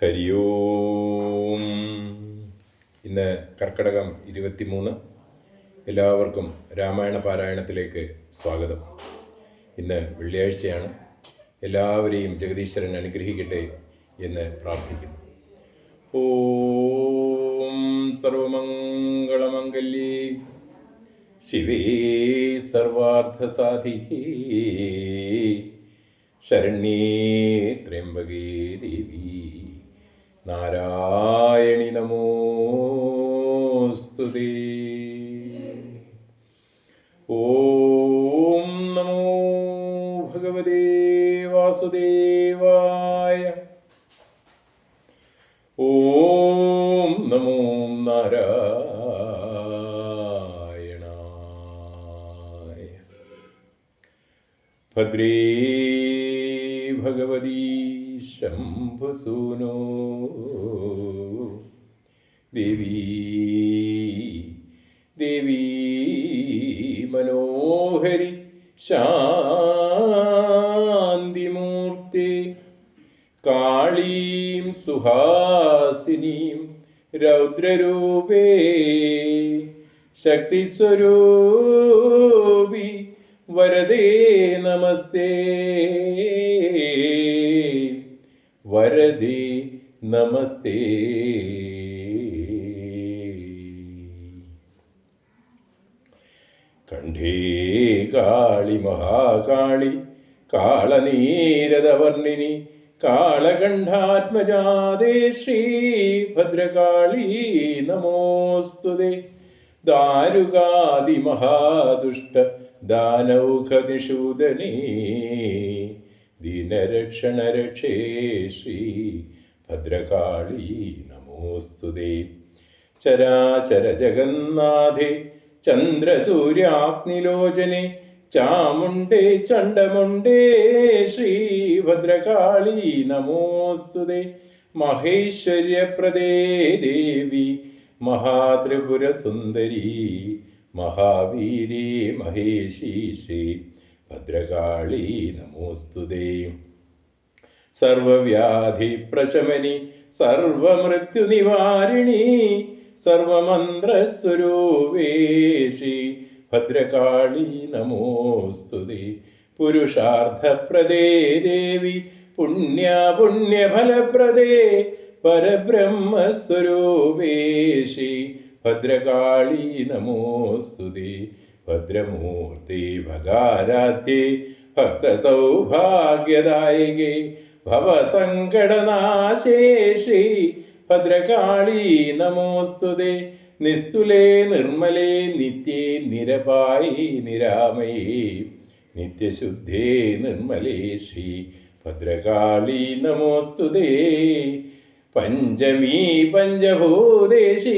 ഹരി ഓം. ഇന്ന് കർക്കടകം 23. എല്ലാവർക്കും രാമായണ പാരായണത്തിലേക്ക് സ്വാഗതം. ഇന്ന് വെള്ളിയാഴ്ചയാണ്. എല്ലാവരെയും ജഗദീശ്വരൻ അനുഗ്രഹിക്കട്ടെ എന്ന് പ്രാർത്ഥിക്കുന്നു. ഓം സർവമംഗളമംഗല്യേ ശിവേ സർവാർത്ഥസാധികേ ശരണ്യേ ത്രയംബകേ ദേവി നാരായണി നമോസ്തുതേ. ഓം നമോ ഭഗവതേ വാസുദേവായ. ഓം നമോ നാരായണായ. ഭദ്രേ ഭഗവതി ശംഭുസൂനോ ദേവീ ദേവീ മനോഹരി ശാന്തിമൂർത്തി കാളീം സുഹാസിനീം രൗദ്രരൂപേ ശക്തിസ്വരൂപി വരദേ നമസ്തേ വരദേ നമസ്തേ. കണ്ഠേ കാളി മഹാകാളി കാളനീരദവർണിനി കാളകണ്ഠാത്മജാതേ ശ്രീ ഭദ്രകാളി നമോസ്തുതേ. ദാരുകാദി മഹാദുഷ്ട ദാനൗഘനിഷൂദനേ ദീനരക്ഷണരക്ഷേ ശ്രീ ഭദ്രകാളി നമോസ്തുതേ. ചരാചര ജഗന്നാഥേ ചന്ദ്രസൂര്യാഗ്നിലോചനെ ചാമുണ്ടേ ചണ്ഡമുണ്ടേ ശ്രീ ഭദ്രകാളി നമോസ്തുതേ. മഹേശ്വര്യപ്രദേ ദേവി മഹാത്രിപുരസുന്ദരീ മഹാവീരേ മഹേശി ശ്രീ ഭദ്രകാളി നമോസ്തുതേ. സർവവ്യാധി പ്രശമനി സർവമൃത്യുനിവാരിണി സർവമന്ത്രസ്വരൂപേ ശ്രീ ഭദ്രകാളി നമോസ്തുതേ. പുരുഷാർത്ഥപ്രദേ ദേവി പുണ്യഫലപ്രദേ പരബ്രഹ്മസ്വരൂപേ ശ്രീ ഭദ്രകാളി നമോസ്തുതേ. ഭദ്രമൂർത്തി ഭഗാരാധ്യേ ഭക്തസൗഭാഗ്യദായികേ ഭവസങ്കടനാശേ ശ്രീ ഭദ്രകാളി നമോസ്തുതേ. നിസ്തുലേ നിർമ്മലേ നിത്യേ നിരപായി നിരാമയേ നിത്യശുദ്ധേ നിർമ്മലേ ശ്രീ ഭദ്രകാളി നമോസ്തുതേ. പഞ്ചമീ പഞ്ചഭൂതേശി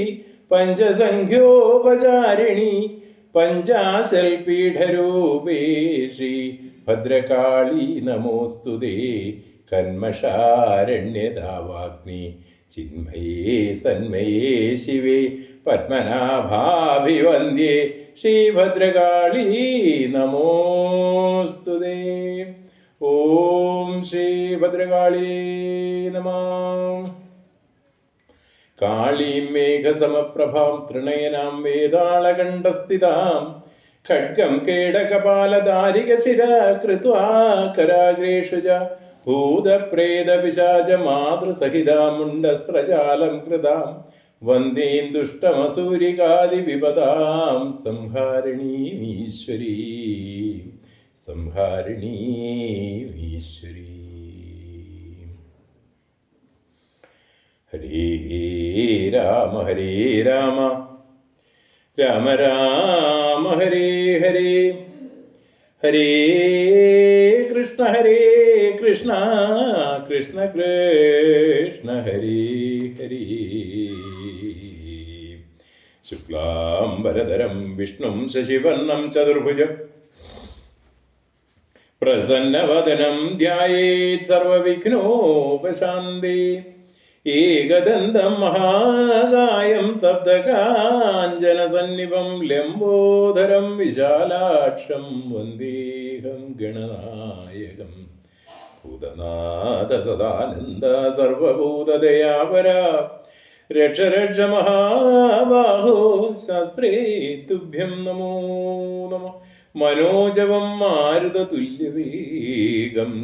പഞ്ചസംഖ്യോപചാരിണി പഞ്ചാശൽപീഠരൂപേ ശ്രീ ഭദ്രകാളി നമോസ്തുതേ. കന്മഷാരണ്യതാവാഗ്നി ചിന്മയേ സന്മയേ ശിവേ പത്മനാഭാഭിവന്ദ്യേ ശ്രീ ഭദ്രകാളി നമോസ്തുതേ. ഓം ശ്രീ ഭദ്രകാളി നമഃ. കാളീം മേഘസമപ്രഭാം തൃണയനാം വേതാളകണ്ഠസ്ഥിതാം ഖഡ്ഗം കേടകപാലധാരികശിര കൃത്വാ കരാഗ്രേഷു ച ഭൂതപ്രേതപിശാചമാതൃസഹിതാമുണ്ടസ്രജാലം കൃതാം വന്ദേം ദുഷ്ടമസൂരികാദിവിപദാം സംഹാരിണീമീശ്വരീ സംഹാരിണീമീശ്വരീ. ഹരേ രാമ ഹരേ രാമ രാമ രാമ ഹരേ ഹരേ ഹരേ കൃഷ്ണ കൃഷ്ണ കൃഷ്ണ ഹരേ ഹരേ. ശുക്ലാംബരധരം വിഷ്ണും ശശിവർണം ചതുർഭുജം പ്രസന്നവദനം ധ്യായേത് സർവവിഘ്നോപശാന്തേ. ഏകദന്തം മഹാകായം തപ്തകാഞ്ചനസന്നിഭം ലംബോദരം വിശാലാക്ഷം വന്ദേഹം ഗണനായകം ഭൂതനാഥ സദാനന്ദ സർവഭൂതദയാപര രക്ഷ രക്ഷ മഹാബാഹോ ശാസ്ത്രേ തുഭ്യം നമോ നമഃ. മനോജവം മാരുതതുല്യവേഗം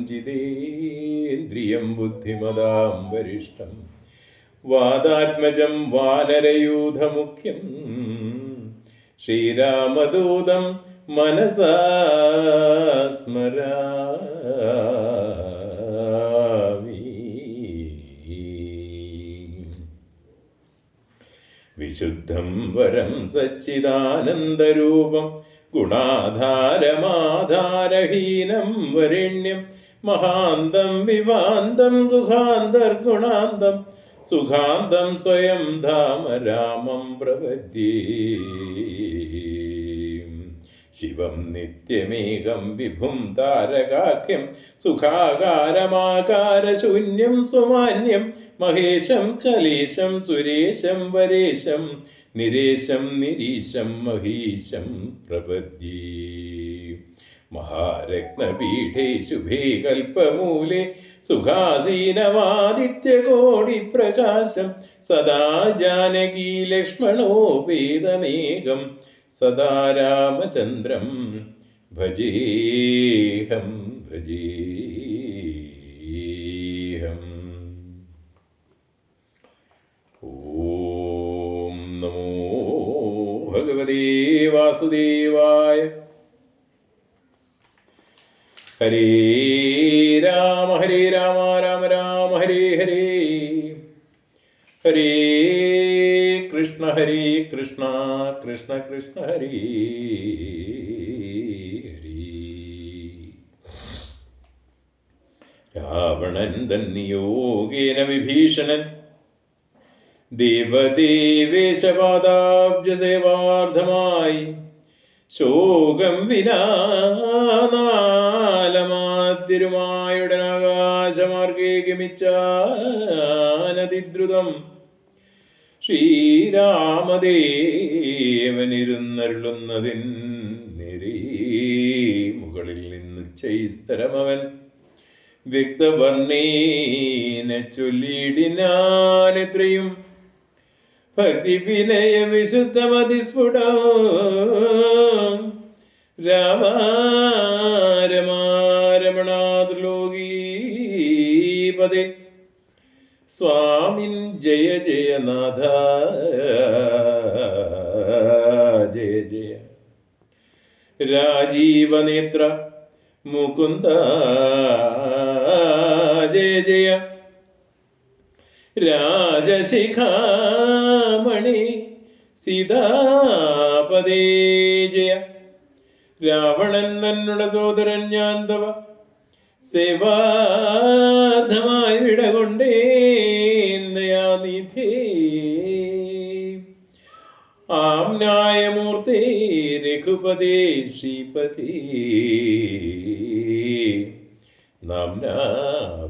ജിതേന്ദ്രിയം ബുദ്ധിമതാം വരിഷ്ഠം വാദാത്മജം വാനരയൂഥമുഖ്യം ശ്രീരാമദൂതം മനസാ സ്മരാമി. വിശുദ്ധം വരം സച്ചിദാനന്ദരൂപം ഗുണാധാരമാധാരഹീനം വരേണ്യം മഹാന്തം വിവാന്തം ഗുഹാന്തർഗുണാന്തം സുഖാന്തം സ്വയം ധാമ രാമം പ്രപദ്യേ. ശിവം നിത്യമേകം വിഭും താരകാഖ്യം സുഖാകാരമാകാരശൂന്യം സുമാന്യം മഹേശം കലേശം സുരേശം വരേശം നിരേശം നിരീശം മഹീശം പ്രപദ്യേ. മഹാരത്നപീഠേ ശുഭേ കൽപ്പമൂലേ സുഖാസീനമാദിത്യകോടി പ്രകാശം സദാ ജാനകീ ലക്ഷ്മണോപേതമേകം സദാ രാമചന്ദ്രം ഭജേഹം ഭജേഹം. ഓം നമോ ഭഗവതേ വാസുദേവായ. ഹരേ രാമ രാമ രാമ ഹരേ ഹരേ. ഹരേ കൃഷ്ണ കൃഷ്ണ കൃഷ്ണ ഹരേ ഹരേ. രാവണൻ തന്നിയോഗേന വിഭീഷണൻ ദേവദേവേശപാദാബ്ജസേവാർത്ഥമായി ശോകം വിനാലമാതിരുമായുടനാകാശമാർഗേ ഗമിച്ചാനതിദ്രുതം ശ്രീരാമദേവനിരുന്നരുളുന്നതിൻ നിരേ മുകളിൽ നിന്നുച്ചൈസ്തരമവൻ വ്യക്തവർണ്ണേന ചൊല്ലിടിനാനെത്രയും ഭക്തി വിനയ വിശുദ്ധമതിസ്ഫുടം രാമ രമാരമണാതുലോകീപദേ സ്വാമിൻ ജയ ജയനാഥ ജയ ജയ. രാജീവനേത്ര മുകുന്ദ ജയ ജയ. രാജശിഖാമണി സീതാപദേ ജയ. രാവണൻ തന്നുടെ സോദരൻ ഞാൻ തവ സേവാർത്ഥമായി വിടകൊണ്ടേന്ദയാനിധേ. ആംനായമൂർത്തേ രഘുപതേ ശ്രീപതേ നാംനാ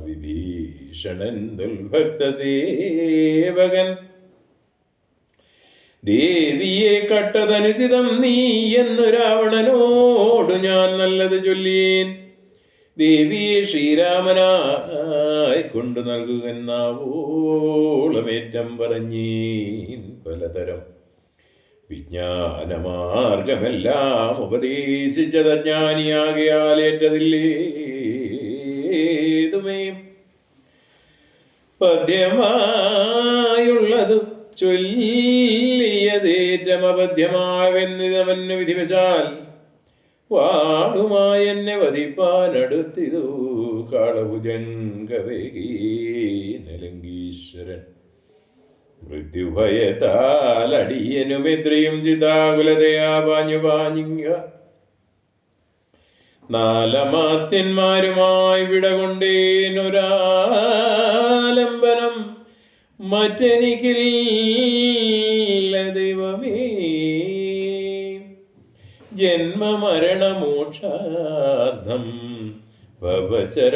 വിഭീഷണൻ ദുൽഭക്തസേവകൻ. ദേവിയെ കട്ടതനുചിതം നീ എന്ന് രാവണനോടു ഞാൻ നല്ലത് ചൊല്ലിയേൻ. ദേവിയെ ശ്രീരാമനായി കൊണ്ടു നൽകുകെന്നാവോളമേറ്റം പറഞ്ഞീൻ പലതരം. വിജ്ഞാനമാർഗമെല്ലാം ഉപദേശിച്ചതജ്ഞാനിയാകയാലേറ്റതില്ലേതുമേ. പദ്യമായുള്ളതു ചൊല്ലിയതേറ്റമപദ്യമാവെന്നിതമന്നു വിധിവശാൽ വാളുമായി എന്നെ വധിപ്പാനടുത്തിതു കാളഭുജൻ കവേഗീനലങ്കീശ്വരൻ. മൃത്യുഭയത്താൽ അടിയനുമെത്രയും ചിതാകുലതയാ പാഞ്ഞു പാഞ്ഞിങ്ങ. നാലമാത്യന്മാരുമായി വിടകൊണ്ടേനൊരാലംബനം മറ്റെനിക്കില്ല ദൈവമേ. ജന്മമരണമോക്ഷാർത്ഥം ഭവചരണാംബുജമീ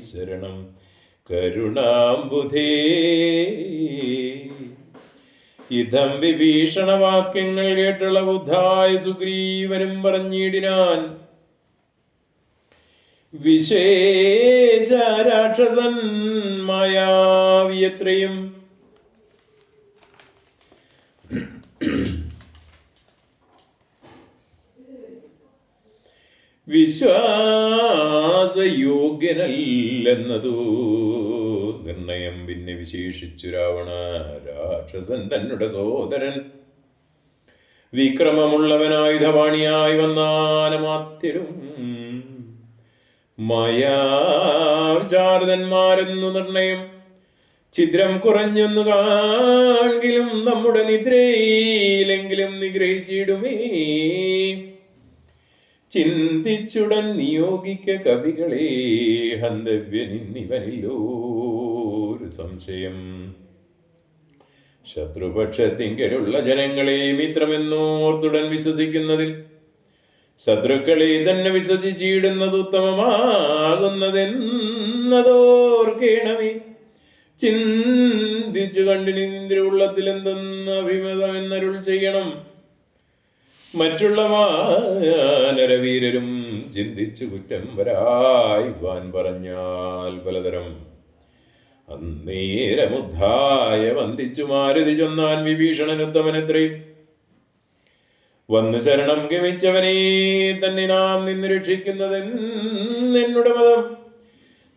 ശരണം കരുണാംബുധേ. ഇതം വിഭീഷണവാക്യങ്ങൾ കേട്ടുള്ള ബുദ്ധായ സുഗ്രീവനും പറഞ്ഞിടിനാൻ. വിശേഷ രാക്ഷസൻ മായാവിയത്രയും വിശ്വാസയോഗ്യനല്ലെന്നതു നിർണയം. പിന്നെ വിശേഷിച്ചു രാവണ രാക്ഷസൻ തന്നെ സോദരൻ വിക്രമമുള്ളവനായുധവാണിയായി വന്നാനമാത്യരും മായാചാരതന്മാരെന്നു നിർണയം. ഛിദ്രം കുറഞ്ഞൊന്നു കാണെങ്കിലും നമ്മുടെ നിദ്രയിലെങ്കിലും നിഗ്രഹിച്ചിടുമേ. ചിന്തിച്ചുടൻ നിയോഗിക്ക കവികളെ ഹന്തവ്യനിന്നിവനില്ലോരു സംശയം. ശത്രുപക്ഷത്തിങ്കലുള്ള ജനങ്ങളെ മിത്രമെന്നോർത്തുടൻ വിശ്വസിക്കുന്നതിൽ ശത്രുക്കളെ തന്നെ വിശ്വസിച്ചിടുന്നത് ഉത്തമമാകുന്നതെന്നതോർക്കേണമേ. ചിന്തിച്ചു കണ്ടിന് നിന്റെ ഉള്ളത്തിൽ എന്തെന്ന് അഭിമതം എന്നരുൾ ചെയ്യണം. മറ്റുള്ള വാനരവീരരും ചിന്തിച്ചു കുറ്റം വരായ്വാൻ പറഞ്ഞാൽ പലതരം. അന്നേരമുദ്ധായ വന്ദിച്ചു മാരുതി ചൊന്നാൻ വിഭീഷണനുത്തമനെത്രയും. വന്നു ശരണം ഗമിച്ചവനെ തന്നെ നാം നിന്ന് രക്ഷിക്കുന്നതെന്നുടെ മതം.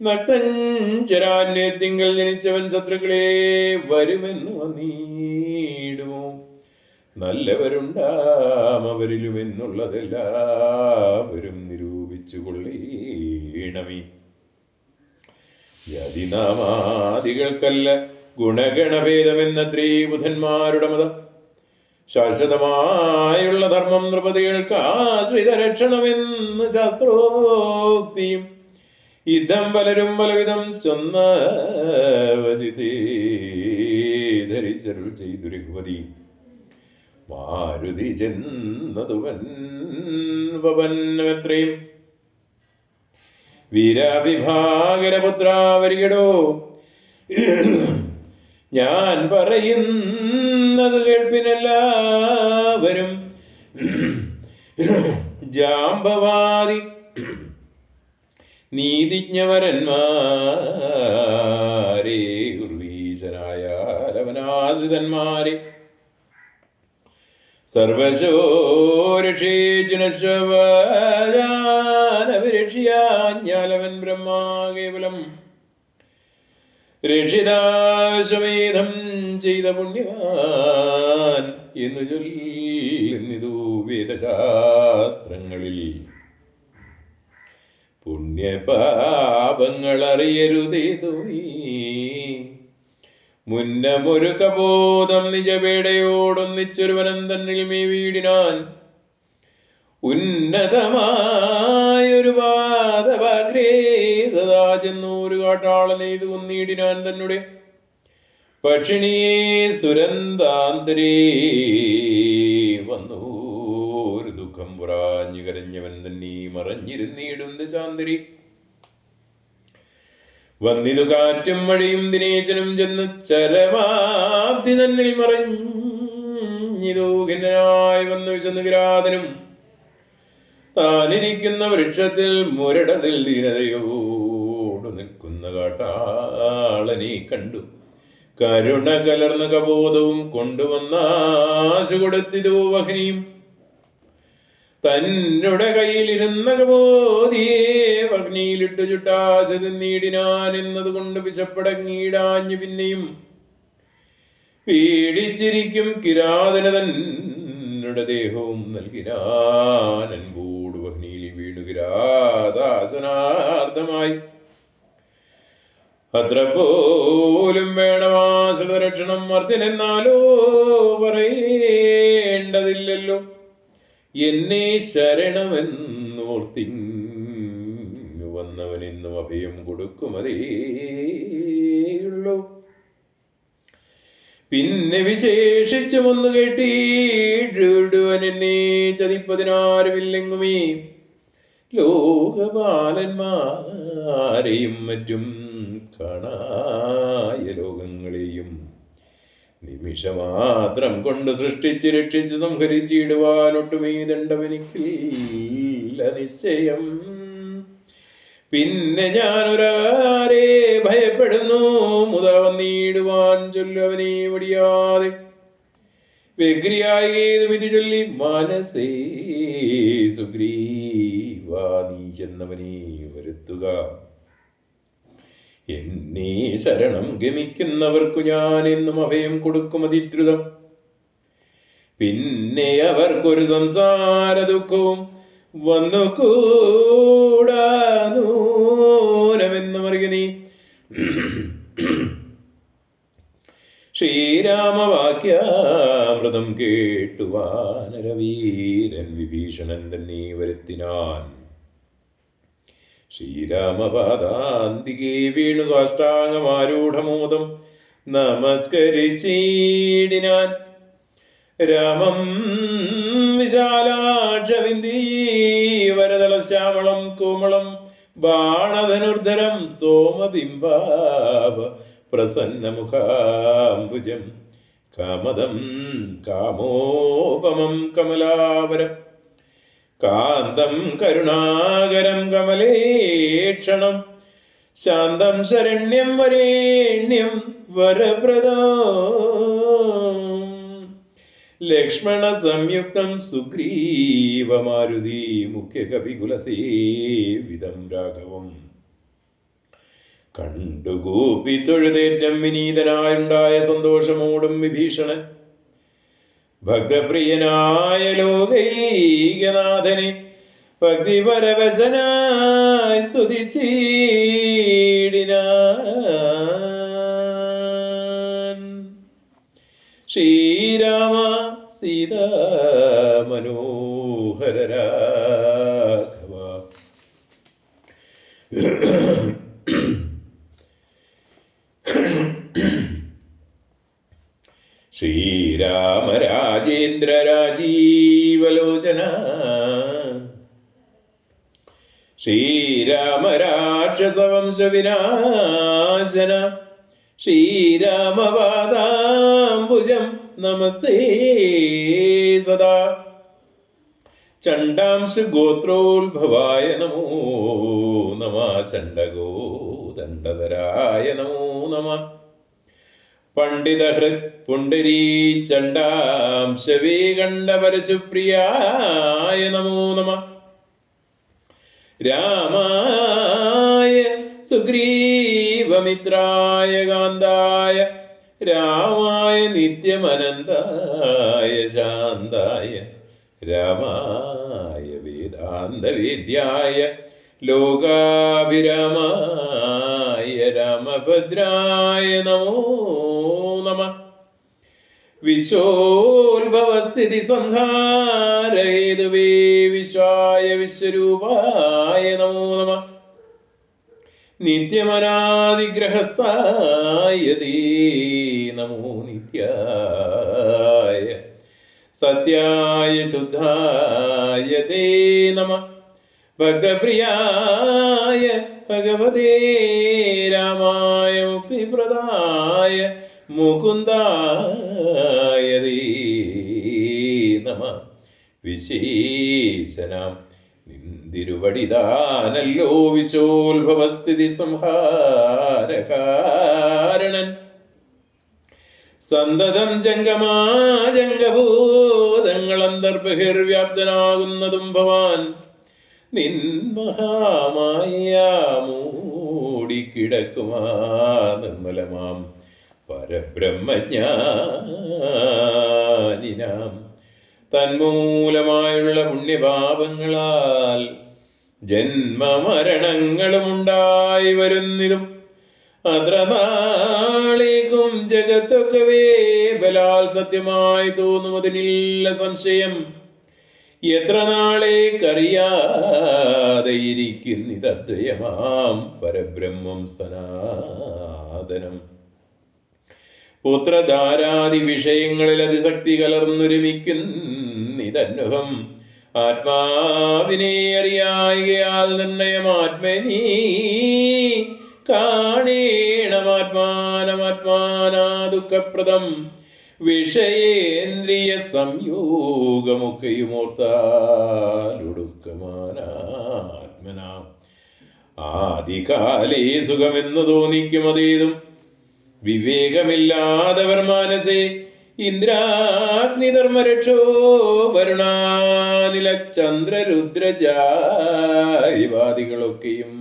നക്തഞ്ചരാന്യത്തിങ്കൽ ജനിച്ചവൻ ശത്രുക്കളെ വരുമെന്ന് വന്നിടുമോ. നല്ലവരുണ്ടാം അവരിലും എന്നുള്ളതെല്ലാവരും നിരൂപിച്ചു കൊള്ളീണമേ. യതിനാമാദികൾക്കല്ല ഗുണഗണഭേദമെന്നത്രേ ബുധന്മാരുടെ മതം. ശാശ്വതമായുള്ള ധർമ്മം നൃപതികൾക്ക് ആശ്രിത രക്ഷണമെന്ന് ശാസ്ത്രോക്തിയും. യുദ്ധം പലരും പലവിധം ചൊന്ന വചിതേ ധരിച്ചരുൾ ചെയ്തു രഘുപതി. മാരുതി ചെന്നതുവൻവത്രയും വീരാവിഭാഗരപുത്രാവരികടോ. ഞാൻ പറയുന്നത് കേൾപ്പിനെല്ലാവരും. ജാംബവാദി നീതിജ്ഞവരന്മാരെ ഉർവീശനായ ലവനാശ്രിതന്മാരെ സർവശോരക്ഷേചിനശ്വനവിരക്ഷിയാഞ്ഞാലവൻ ബ്രഹ്മാ കേവലം. രക്ഷിതാശ്വമേധം ചെയ്ത പുണ്യവാൻ എന്നു ചൊല്ലുന്നിതു വേദശാസ്ത്രങ്ങളിൽ. പുണ്യപാപങ്ങൾ അറിയരുതേതുമീ മുന്നമൊരു കബോധം നിജപേടയോടൊന്നിച്ചൊരുവനം തന്നിൽ മേ വീടിനാൻ. ഉന്നതമായൊരു പാദവാഗ്രേ സദാ ചെന്നൂരു കാട്ടാളനെ ഇത് കൊന്നിടിനാൻ. തന്നെ പക്ഷിണിയെ സുരന്താന്തരേ വന്നൂരു ദുഃഖം പുറാഞ്ഞു കരഞ്ഞവൻ തന്നെ മറഞ്ഞിരുന്നിടും ദശാന്തരി. വന്നിതു കാറ്റും മഴയും ദിനേശനും ചെന്നു ചരമാബ്ദി തന്നിൽ മറഞ്ഞിതു. ഖിന്നനായി വന്നു വിശന്നു കിരാതനും താനിരിക്കുന്ന വൃക്ഷത്തിൽ മുരടതിൽ ദീനതയോട് നിൽക്കുന്ന കാട്ടാളനെ കണ്ടു. കരുണ കലർന്ന കബോധവും കൊണ്ടുവന്നാശു കൊടുത്തിതു വഹ്നിയും. തന്നുടെ കയ്യിലിരുന്ന കബോധിയെ വഹ്നിയിലിട്ടു ചുട്ടാശ തിന്നീടിനാൻ എന്നതുകൊണ്ട് വിശപ്പടങ്ങിയിടാഞ്ഞു. പിന്നെയും പീഡിച്ചിരിക്കും കിരാതന തന്നുടെ ദേഹവും നൽകിനാൻ. അൻകൂട് വഹ്നിയിൽ വീണു കിരാതാസനാർത്ഥമായി. അത്ര പോലും വേണമാശ്രിതരക്ഷണം മർത്തിനെന്നാലോ പറയേണ്ടതില്ലല്ലോ. എന്നെ ശരണമെന്നോർത്തിങ്ങു വന്നവനെന്നും അഭയം കൊടുക്കുമതേയുള്ളൂ. പിന്നെ വിശേഷിച്ചു വന്നു കേട്ടിടുവൻ എന്നെ ചതിപ്പതിനാരുമില്ലെങ്ങുമേ. ലോകപാലന്മാരെയും മറ്റും കാണായ ലോകങ്ങളെയും നിമിഷമാത്രം കൊണ്ട് സൃഷ്ടിച്ച് രക്ഷിച്ചു സംഹരിച്ചിടുവാനൊട്ടുമേ ദണ്ഡമെനിക്കില്ല നിശ്ചയം. പിന്നെ ഞാനൊരാരെ ഭയപ്പെടുന്നു, മുത വന്നിടുവാൻ ചൊല്ലവനെ ഒടിയാതെ. വ്യഗ്രിയായേതും ഇത് ചൊല്ലി മനസ്സേ സുഗ്രീവാ നീ ചെന്നവനെ വരുത്തുക. എന്നെ ശരണം ഗമിക്കുന്നവർക്കു ഞാൻ എന്നും അഭയം കൊടുക്കും അതിദ്രുതം. പിന്നെ അവർക്കൊരു സംസാര ദുഃഖവും വന്നുകൂടാനൂനമെന്ന് മറിയ നീ. ശ്രീരാമവാക്യാമൃതം കേട്ടു വാനരവീരൻ വിഭീഷണൻ തന്നെ വരുത്തിനാൻ. ശ്രീരാമപാദാന്തികേ വീണു സാഷ്ടാംഗമാരൂഢമോദം നമസ്കരിച്ചിടിനാൻ. രാമം വിശാലാക്ഷവിന്ദീവരതളശ്യാമളം കോമളം ബാണധനുർധരം സോമബിംബാവ പ്രസന്നമുഖാംബുജം കാമദം കാമോപമം കമലാവരം കാന്തം കരുണാകരം കമലേക്ഷണം ശാന്തം ശരണ്യം വരേണ്യം വരപ്രദം ലക്ഷ്മണ സംയുക്തം സുഗ്രീവമാരുതി മുഖ്യകവികുലസേവിതം രാഘവം കണ്ടുകൂപ്പി തൊഴുതേറ്റം വിനീതനായുണ്ടായ സന്തോഷമോടും വിഭീഷണൻ ഭക്തപ്രിയനായ ലോകൈകനാഥനെ ഭക്തിപരവശനായി സ്തുതിച്ചിടിനാൻ. ശ്രീരാമ സീതാ മനോഹര രാഘവ ശ്രീരാമ രാജേന്ദ്ര രാജീവലോചന ശ്രീരാമ രാക്ഷസവംശ വിനാശന ശ്രീരാമപാദാംബുജം നമസ്തേ സദാ. ചണ്ഡാംശു ഗോത്രോത്ഭവായ നമോ നമ ചണ്ഡഗോ ദണ്ഡധരായ നമോ നമ പണ്ഡിതഹൃത് പുണ്ടരീ ചണ്ഡാംശവേ കണ്ഠപരശുപ്രിയായ നമോ നമ രാമായ സുഗ്രീവമിത്രായ കാന്തായ രാമായ നിത്യമനന്തായ ശാന്തായ രാമായ വേദാന്തവേദ്യായ ലോകാഭിരാമായ രാമഭദ്രായ നമോ നമ വിശ്വോത്ഭവസ്ഥിതി സംഹാരേതുവേ വിശ്വായ വിശ്വരൂപായ നമോ നമ നിത്യമനാദിഗ്രഹസ്ഥായ തേ നമോ നിത്യായ സത്യായ ശുദ്ധായ തേ നമ ഭക്തപ്രിയായ ഭഗവതേ രാമായ മുക്തിപ്രദായ മുകുന്ദായ തേ നമ വിശേഷനാം നിന്തിരുവടിദാനല്ലോ വിശോത്ഭവസ്ഥിതി സംഹാരകാരണൻ സന്തതം ജംഗമാജംഗഭൂതങ്ങൾ അന്തർബഹിർവ്യാപ്തനാകുന്നതും ഭവാൻ നിൻ മഹാമായ മൂടിക്കിടക്കുമാ നിർമ്മലമാം പരബ്രഹ്മജ്ഞാനിനാം തന്മൂലമായുള്ള പുണ്യപാപങ്ങളാൽ ജന്മമരണങ്ങളും ഉണ്ടായി വരുന്നതും അത്ര നാളേക്കും ജഗത്തൊക്കവേ ബലാൽ സത്യമായി തോന്നുന്നതിനില്ല സംശയം. എത്ര നാളേക്കറിയാതെ ഇരിക്കുന്നിതദ്വയമാം പരബ്രഹ്മം സനാതനം. പുത്രധാരാദി വിഷയങ്ങളിൽ അതിശക്തി കലർന്നൊരുമിക്കുന്നിതന്നുഹം ആത്മാവിനെ അറിയായികയാൽ നിർണയമാത്മനീ കാണേണമാത്മാനമാത്മാനാ ദുഃഖപ്രദം വിഷയേന്ദ്രിയ സംയോഗമൊക്കെയുമോർത്താലുടുക്കമാനാത്മന ആദികാലേ സുഖമെന്ന് തോന്നിക്കും അതേതും വിവേകമില്ലാതവർ മാനസേ ഇന്ദ്രാഗ്നിധർമ്മരക്ഷോ വരുണാനില ചന്ദ്രരുദ്രജാരിവാദികളൊക്കെയും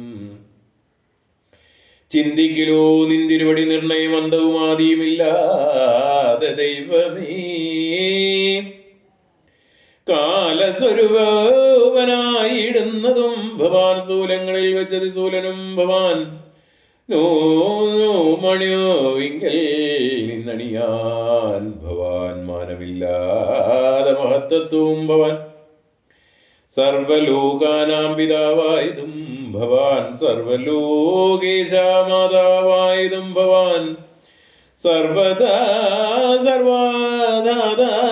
ചിന്തിക്കലോ നിന്തിരുവടി നിർണയം അന്തവും ആദിയുമില്ലാതെ ദൈവമേ കാലസ്വരൂപനായിടുന്നതും ഭവാൻ സ്ഥൂലങ്ങളിൽ വെച്ചത് സ്ഥൂലനും ഭവാൻ നോ മണിയോ ഇങ്കൽ നിന്നണിയാൻ ഭവാൻ മാനമില്ലാതെ മഹത്തത്വവും ഭവാൻ സർവലോകാനാം പിതാവായതും ഭവാൻ സർവലോകേശാമാതാവായതും ഭവാൻ സർവദാ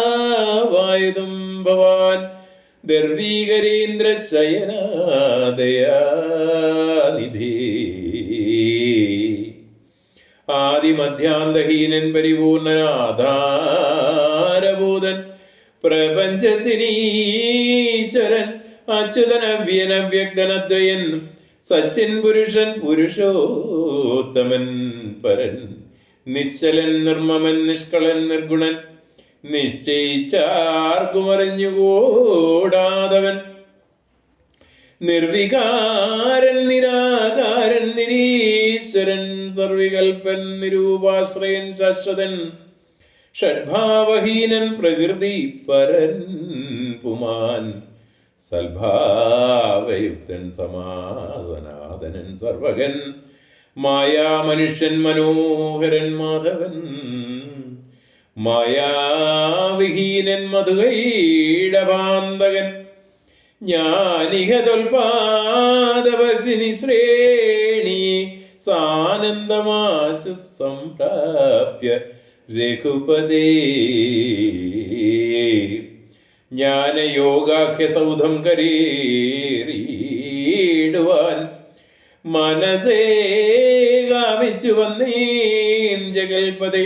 സർവാധാതാവായതും ഭവാൻ ദർവീകരീന്ദ്ര ശയനാദയാനിധി ആദിമധ്യാന്തഹീനൻ പരിപൂർണനാധാരബോധൻ പ്രപഞ്ചത്തിനീശ്വരൻ അച്യുതനവ്യനവ്യക്തനദ്വയൻ സച്ചിൻ പുരുഷൻ പുരുഷോത്തമൻ പരൻ നിശ്ചലൻ നിർമ്മമൻ നിഷ്കളൻ നിർഗുണൻ നിശ്ചയിച്ചാർക്കുമറിഞ്ഞുകൂടാതവൻ നിർവികാരൻ നിരാകാരൻ നിരീശ്വരൻ സർവികൽപ്പൻ നിരൂപാശ്രയൻ ശാശ്വതൻ ഷഡ്ഭാവഹീനൻ പ്രകൃതി പരൻ പുമാൻ സൽഭാവയുക്തൻ സമാസനാഥനൻ സർവകൻ മായാമനുഷ്യൻ മനോഹരൻ മാധവൻ മായാവിഹീനൻ മധുകൈടഭാന്തകൻ ജ്ഞാനിഹതൊൽപാദഭക്തിനി ശ്രേണി സാനന്ദമാശു സംപ്രാപ്യ രഘുപദേ ജ്ഞാനയോഗാഖ്യസൗധം കരേറിയിടുവാൻ മനസ്സേ ഗാമിച്ചു വന്നീൻ ജഗൽപദേ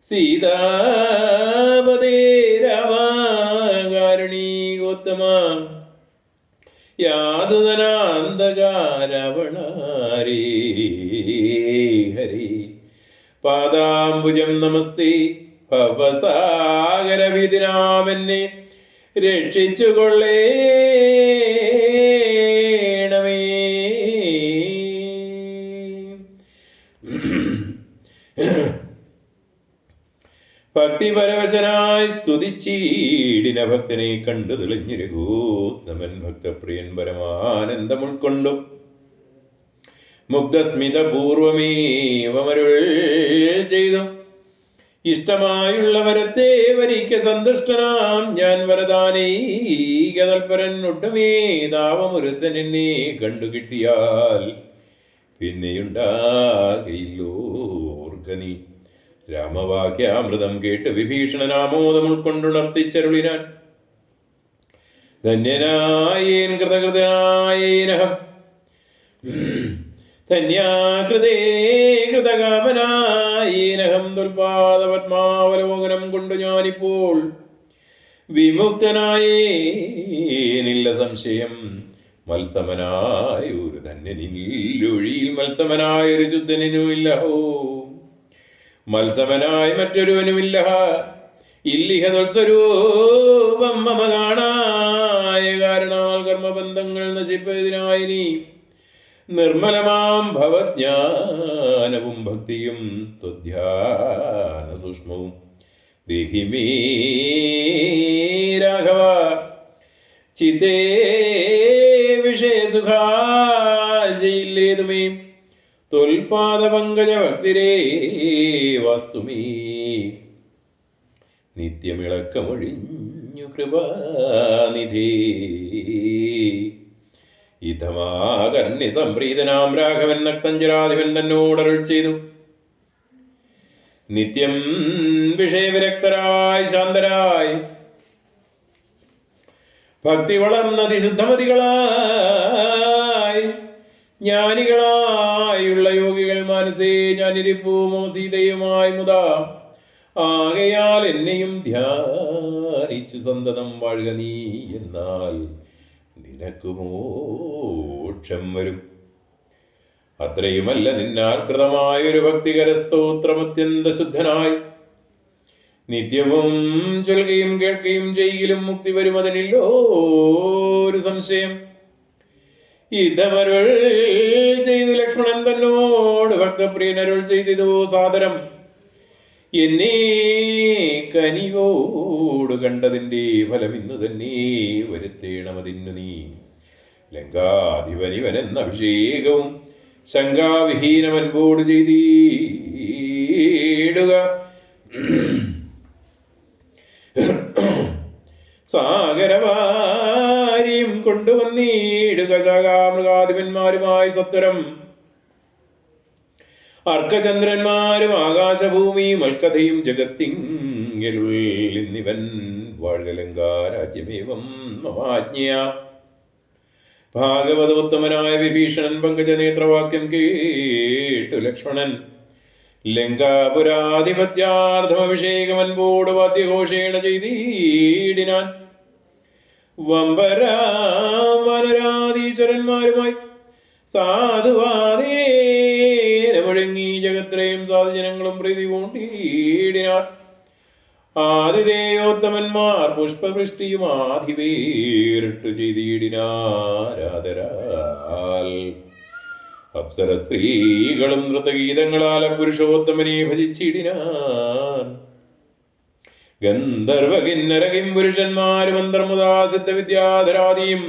സീതാപദേ രാമകാരുണീ ഗോത്തമ യാതുധനാന്തകാരവണാരേ ഹരി പാദാംബുജം നമസ്തേ ഭവസാഗരവിധിനാമെന്നെ രക്ഷിച്ചുകൊള്ളേണമേ. ഭക്തിപരവശനായി സ്തുതിച്ചീടിന ഭക്തനെ കണ്ടു തെളിഞ്ഞു രഘൂത്തമൻ ഭക്തപ്രിയൻ പരമാനന്ദം ഉൾക്കൊണ്ടു മുഗ്ധസ്മിതപൂർവമേവമരുൾ ചെയ്തു ഇഷ്ടമായുള്ള വരത്തെ വരിക്ക സന്തുഷ്ടനാം ഞാൻ വരദാനീകതൽപരൻ ഒട്ടുമേ താപമുരുദ്ധൻ എന്നെ കണ്ടു കിട്ടിയാൽ പിന്നെയുണ്ടാകയില്ലോർഗനി രാമവാക്യാമൃതം കേട്ട് വിഭീഷണനാമോദം ഉൾക്കൊണ്ടുണർത്തിച്ചരുളിനാൻ ധന്യനായേൻ കൃതകൃതനായേനഹം ധന്യാകൃതേ കൃതകാമനായേനഹം തുൽപാദപത്മാവലോകനം കൊണ്ടു ഞാനിപ്പോൾ വിമുക്തനായേനില്ല സംശയം മത്സമനായൊരു ധന്യനില്ലൊഴിയിൽ മത്സമനായൊരു ശുദ്ധനിനുമില്ലഹോ മത്സമനായി മറ്റൊരുവനുമില്ല ഇല്ലിഹ തൊൽസ്വരൂപം മമ കാണായ കാരണാൽ കർമ്മബന്ധങ്ങൾ നശിപ്പതിനായി നീ നിർമ്മലമാം ഭവജ്ഞാനവും ഭക്തിയും ത്വധ്യാന സൂക്ഷ്മവും ദേഹിമേ രാഘവ ചിത്തേ വിഷയസുഖാശയില്ലേതുമേ തൊൽപാദപങ്കജ ഭക്തിരേ വാസ്തുമേ നിത്യമിളക്കമൊഴിഞ്ഞു കൃപാനിധേ ഇതമാകർണ്യ സംപ്രീതനാം രാഘവൻ നക്തഞ്ചരാധിപൻ തന്നോടരുൾ ചെയ്തു നിത്യം വിഷയവിരക്തരായി ശാന്തരായി ഭക്തി വളർന്നതിശുദ്ധമതികളായി ജ്ഞാനികളായുള്ള യോഗികൾ മനസ്സേ ഞാനിരിപ്പൂ മമ സീതയുമായി മുതാ ആകയാൽ എന്നെയും ധ്യാനിച്ചു സന്തതം വാഴുക നീ എന്നാൽ നിനക്ക് മോക്ഷം വരും. അത്രയുമല്ല, നിന്നാർകൃതമായൊരു ഭക്തികര സ്തോത്രം അത്യന്ത ശുദ്ധനായി നിത്യവും ചൊല്ലുകയും കേൾക്കുകയും ചെയ്യലും മുക്തി വരും. അതിനില്ലോ ഒരു സംശയം. യുദ്ധമരുൾ ചെയ്തു ലക്ഷ്മണൻ തന്നോട് ഭക്തപ്രിയനരുൾ ചെയ്തിതോ സാദരം. എന്നെ കനിവോട് കണ്ടതിൻ്റെ ഫലം ഇന്ന് തന്നെ വരുത്തേണമതിന്നു നീ. ലങ്കാധിപനിവനെന്ന അഭിഷേകവും ശങ്കാവിഹീനമൻപോട് ചെയ്തിടുക. സാഗരവാരിയും കൊണ്ടുവന്നിടുക. ശാഖാമൃഗാധിപന്മാരുമായി സത്വരം അർക്കചന്ദ്രന്മാരും ആകാശഭൂമിയും മൽക്കഥയും ജഗത്തിങ്കലുള്ളിന്നിവൻ വാഴ്കലങ്കാരാജ്യമേവം മമാജ്ഞയ. ഭാഗവതോത്തമനായ വിഭീഷണൻ പങ്കജനേത്രവാക്യം കേട്ടു ലക്ഷ്മണൻ ലങ്കാപുരാധിപത്യാർത്ഥമഭിഷേകമൻപോട് വാദ്യഘോഷേണ ചെയ്തിടിനാൻ. വമ്പരാമനരാധീശ്വരന്മാരുമായി സാധുവാദേന മുഴങ്ങി ജഗത്രയും സാധുജനങ്ങളും പ്രീതി പൂണ്ടിടിനാർ. ആതിഥേയോത്തമന്മാർ പുഷ്പവൃഷ്ടിയും ആധിവേറിട്ടു ചെയ്തിടിനാരാദരാൽ. അപ്സര സ്ത്രീകളും നൃത്തഗീതങ്ങളാൽ പുരുഷോത്തമനെ ഭജിച്ചിടിനാൻ. ഗന്ധർവ കിന്നര കിംപുരുഷന്മാരും മന്ത്രമുദാസിദ്ധ വിദ്യാധരാദിയും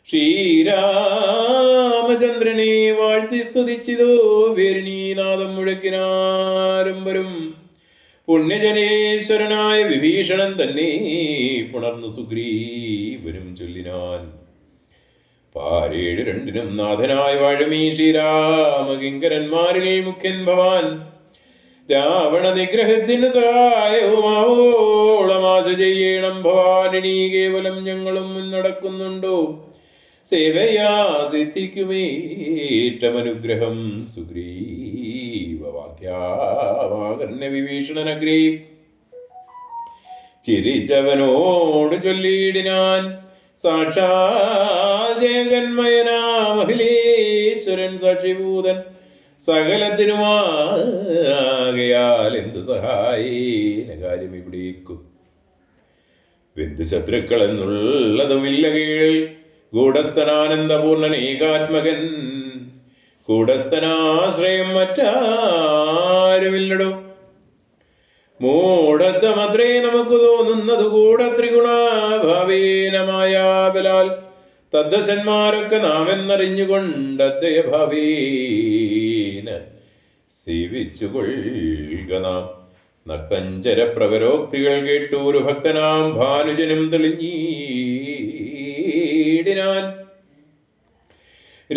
ശ്രീരാമചന്ദ്രനെ വാഴ്ത്തി സ്തുതിച്ചിതോ വേരിണീനാദം മുഴക്കിനാരും വരും. പുണ്യജനേശ്വരനായ വിഭീഷണൻ തന്നെ പുണർന്നു സുഗ്രീവനും ചൊല്ലിനാൻ. പാരേഴ് രണ്ടിനും നാഥനായ വാഴുമീ ശ്രീരാമകിങ്കരന്മാരിൽ മുഖ്യൻ ഭവാൻ. രാവണ നിഗ്രഹത്തിന് സഹായവുമാവോളമാശ ചെയ്യണം ഭവാനിണീ. കേവലം ഞങ്ങളും മുന്നടക്കുന്നുണ്ടോ സേവയാ സിദ്ധിക്കുമേറ്റമനുഗ്രഹം. സുഗ്രീവവാക്യാമാകർണ്യ വിഭീഷണനഗ്രേ ചിരിച്ചവനോട് ചൊല്ലിയിടിനാൻ. സാക്ഷാൽ ജഗന്മയനാമഖിലേശ്വരൻ സാക്ഷിഭൂതൻ സകലത്തിനുമാകയാൽ എന്തു സഹായേന കാര്യം ഇവിടേക്കും. ബന്ധുശത്രുക്കൾ എന്നുള്ളതുമില്ല കീഴ്. ഗൂഢസ്ഥനാനന്ദപൂർണൻ ഏകാത്മകൻ കൂടസ്ഥനാശ്രയം മറ്റാരുമില്ലടോ. മൂഢത്വമത്രേ നമുക്ക് തോന്നുന്നത് കൂട ത്രിഗുണഭാവേനമായാബലാൽ. തദ്ദശന്മാരൊക്കെ നാം എന്നറിഞ്ഞുകൊണ്ടദ്വയഭാവേന സേവിച്ചുകൊള്ളുക നാം. നക്തഞ്ചര പ്രവരോക്തികൾ കേട്ടൂരു ഭക്തനാം ഭാനുജനും തെളിഞ്ഞീടിനാൻ.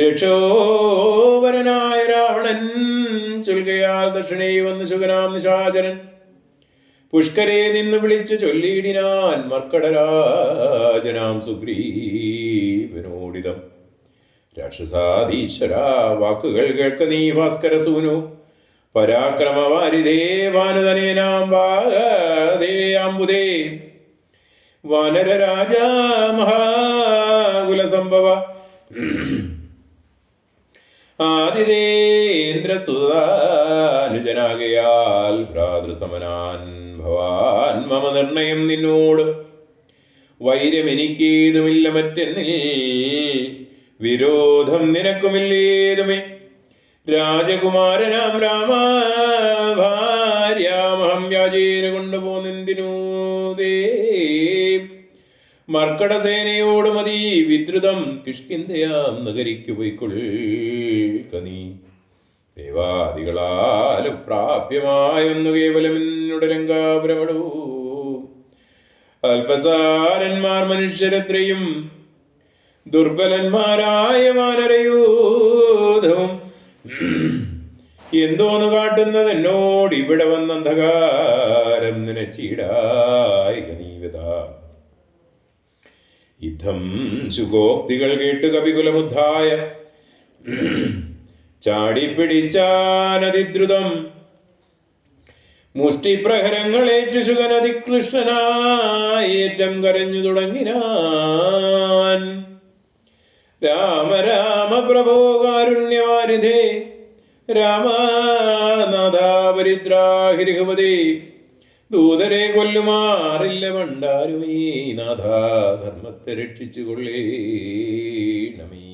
രക്ഷോവരനായ രാവണൻ ചൊൽകയാൽ ദക്ഷിണേ വന്ന് ശുകനാം നിശാചരൻ പുഷ്കരെ നിന്ന് വിളിച്ച് ചൊല്ലിയിടിനാൻ. മർക്കടരാജനാം സുഗ്രീവനോടിതം. രാക്ഷസാധീശ്വര വാക്കുകൾ കേൾക്ക നീ ഭാസ്കര സൂനു. പരാക്രമവാരിധേ വാനുതനേനാം വാഗധേയാംബുധേ. വാനരരാജ മഹാകുലസംഭവ ആതിഥേന്ദ്രസുതാനുജനാകയാൽ ഭ്രാതൃസമനാൻ ഭവാൻ. മമ നിർണയം നിന്നോട് വൈര്യമെനിക്കേതുമില്ല മറ്റെന്നിൽ. വിരോധം നിനക്കുമില്ലേതുമേ. രാജകുമാരനാം രാമ ഭാര്യാമഹം വ്യാജേന കൊണ്ടുപോന്നെന്തിനൂ ദേ. മർക്കടസേനയോട് മതി വിദ്രുതം കിഷ്കിന്ധയാം നഗരിക്കു പോയിക്കൊള്ളുക നീ. ദേവാദികളാൽ പ്രാപ്യമായൊന്നു കേവലം എന്നുടെ ലങ്കാപുരമടൂ. അല്പസാരന്മാർ മനുഷ്യരത്രയും ദുർബലന്മാരായ വാനരയൂഥവും എന്തോന്നു കാട്ടുന്നത് എന്നോട് ഇവിടെ വന്ന അന്ധകാരം നനച്ചിടായിക നീവത. യുദ്ധം ശുഗോക്തികൾ കേട്ടു കവികുലമുദ്ധായ ചാടിപ്പിടിച്ചാനതിദ്രുതം. മുഷ്ടിപ്രഹരങ്ങളേറ്റു ശുഗനതികൃഷ്ണനായി ഏറ്റം കരഞ്ഞു തുടങ്ങിനാൻ. രാമ രാമ പ്രഭോ കാരുണ്യവാരിധേ രാമനാഥ പരിദ്രാഹിരിഹുപതേ ദൂതരെ കൊല്ലുമാറില്ല പണ്ടാരുമീ നാഥ ധർമ്മത്തെ രക്ഷിച്ചു കൊള്ളേണമേ.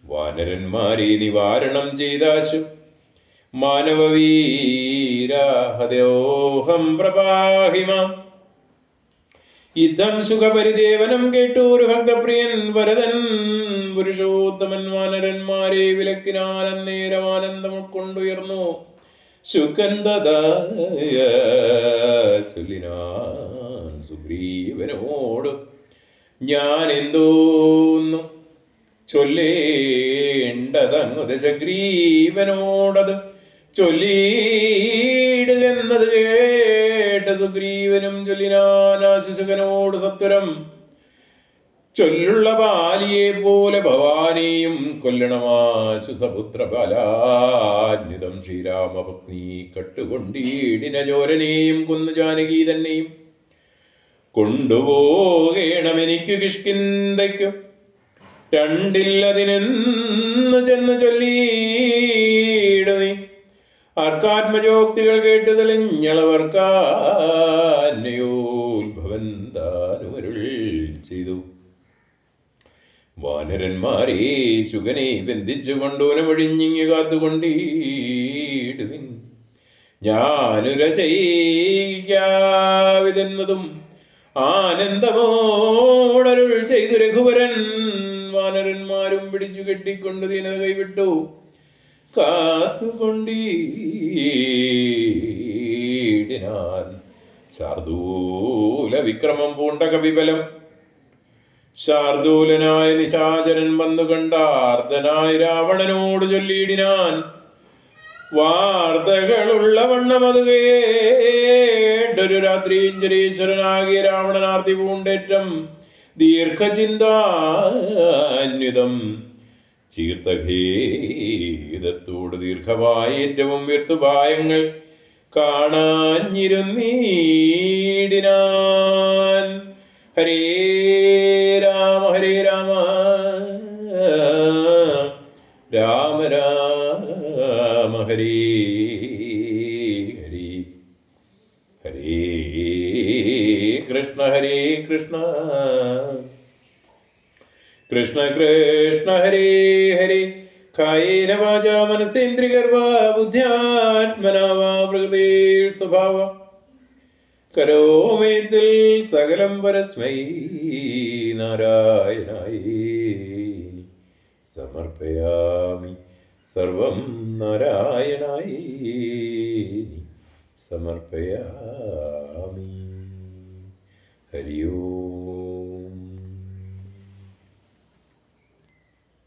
വാനരന്മാരെ നിവാരണം ചെയ്താശു മാനവവീരാഹദോഹം പ്രപാഹിമാം. യുദ്ധം സുഖപരിദേവനം കേട്ടൂരു ഭക്തപ്രിയൻ വരദൻ പുരുഷോത്തമൻ വാനരന്മാരെ വിലക്കിനാനന്നേരം ആനന്ദം ഉൾക്കൊണ്ടുയർന്നു. സുഗന്ധദായ ചൊല്ലിനാൻ സുഗ്രീവനോട് ഞാൻ എന്തോന്നു ചൊല്ലേണ്ടതങ്ങു ദശഗ്രീവനോടത് ചൊല്ലിയിടുകെന്നത് കേട്ട സുഗ്രീവനും ചൊല്ലിനാൻ ആശുസുകനോട് സത്വരം ചൊല്ലുള്ള ബാലിയെ പോലെ ഭവാനെയും കൊല്ലണമാശുസപുത്ര ബാലാന്യുതം ശ്രീരാമപത്നി കട്ടുകൊണ്ടീടിന ചോരനെയും കൊന്നു ജാനകി തന്നെയും കൊണ്ടുപോകേണമെനിക്കു കിഷ്കിന്ധയ്ക്കും രണ്ടില്ലതിനെന്ന് ചെന്ന് ചൊല്ലിയിടുന്നീ. ആർക്കാത്മജോക്തികൾ കേട്ടു തെളിഞ്ഞളവർക്കാന്യോത്ഭവൻ താനുമരുൾ ചെയ്തു. വാനരന്മാരെ ശുഗനെ ബന്ധിച്ചു കൊണ്ടോനമൊഴിഞ്ഞിങ്ങു കാത്തുകൊണ്ടീടുവിൻ. ഞാനുര ചെയ്യാവിതെന്നതും ആനന്ദമോടരുൾ ചെയ്തു രഘുവരൻ. വാനരന്മാരും പിടിച്ചു കെട്ടിക്കൊണ്ട് ദീനത കൈവിട്ടു കാത്തുകൊണ്ടീടിനാൻ. ശാർദൂല വിക്രമം പൂണ്ട കവിബലം ശാർദൂലനായ നിശാചരൻ വന്നു കണ്ടാർദ്ദനായ രാവണനോട് ചൊല്ലിയിടിനാൻ. വാർത്തകളുള്ള വണ്ണം അത് കേട്ടൊരു രാത്രിഞ്ചരീശ്വരനാകിയ രാവണനാർത്തി പൂണ്ടേറ്റം ദീർഘചിന്താന്വിതം ചീർത്തഖേദത്തോട് ദീർഘമായ ഏറ്റവും വീർത്തുപായങ്ങൾ കാണാഞ്ഞിരുന്നീടിനാൻ. ഹരേ രാമ ഹരേ രാമ രാമ രാമ ഹരേ ഹരേ ഹരേ കൃഷ്ണ ഹരേ കൃഷ്ണ കൃഷ്ണ കൃഷ്ണ ഹരേ ഹരേ. കായേന വാചാ മനസേന്ദ്രിയർവാ ബുദ്ധ്യാത്മനാ വാ പ്രകൃതിൽ സ്വഭാവ കരോമേതിൽ സകലം പരസ്മൈ നാരായണായേനി സമർപ്പയാമി സർവം നാരായണായേനി സമർപ്പയാമി. ഹരി ഓം.